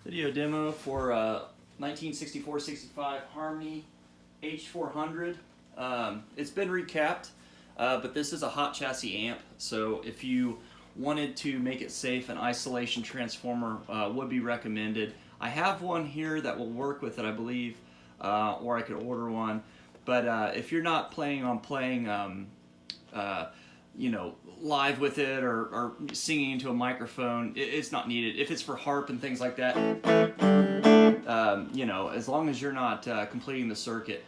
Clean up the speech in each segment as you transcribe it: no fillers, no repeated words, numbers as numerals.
Video demo for 1964-65 Harmony H400. It's been recapped, but this is a hot chassis amp, so if you wanted to make it safe, an isolation transformer would be recommended. I have one here that will work with it, I believe, or I could order one. But if you're not planning on playing, you know, live with it or singing into a microphone, it's not needed. If it's for harp and things like that, you know, as long as you're not completing the circuit.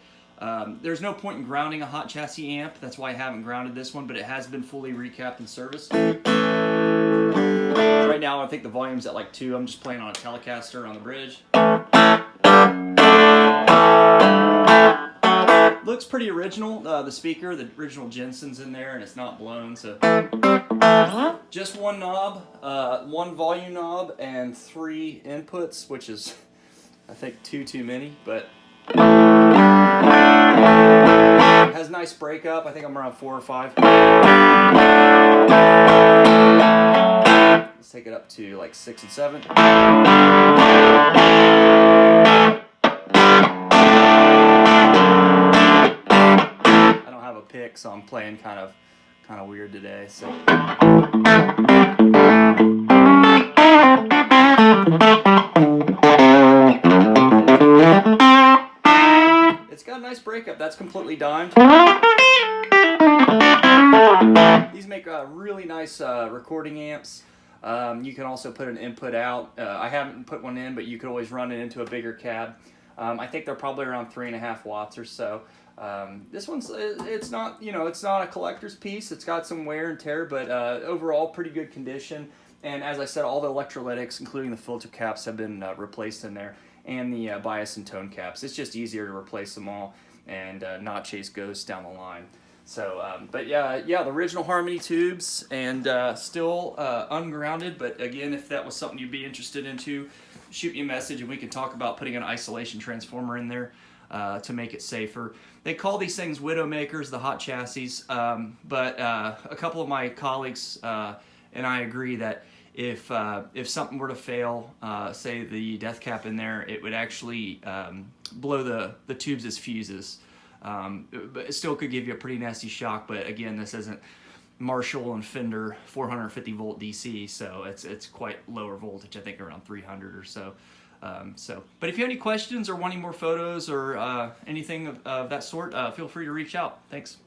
There's no point in grounding a hot chassis amp. That's why I haven't grounded this one, but it has been fully recapped and serviced. Right now I think the volume's at like 2. I'm just playing on a Telecaster on the bridge. Looks pretty original. The speaker, the original Jensen's in there, and it's not blown. So just one knob, one volume knob, and 3 inputs, which is, I think, too many. But it has nice breakup. I think I'm around 4 or 5. Let's take it up to like 6 and 7. Pick, so I'm playing kind of weird today. So it's got a nice breakup. That's completely dimed. These make really nice recording amps. You can also put an input out. I haven't put one in, but you could always run it into a bigger cab. I think they're probably around 3.5 watts or so. This one's, it's not, you know, it's not a collector's piece. It's got some wear and tear, but overall pretty good condition. And as I said, all the electrolytics, including the filter caps, have been replaced in there, and the bias and tone caps. It's just easier to replace them all and not chase ghosts down the line. So, but yeah, the original Harmony tubes, and still ungrounded. But again, if that was something you'd be interested into, shoot me a message and we can talk about putting an isolation transformer in there to make it safer. They call these things Widowmakers, the hot chassis, but a couple of my colleagues and I agree that if something were to fail, say the death cap in there, it would actually blow the tubes as fuses. But it still could give you a pretty nasty shock. But again, this isn't Marshall and Fender 450 volt DC, so it's quite lower voltage. I think around 300 or so. But if you have any questions or want any more photos or anything of that sort, feel free to reach out. Thanks.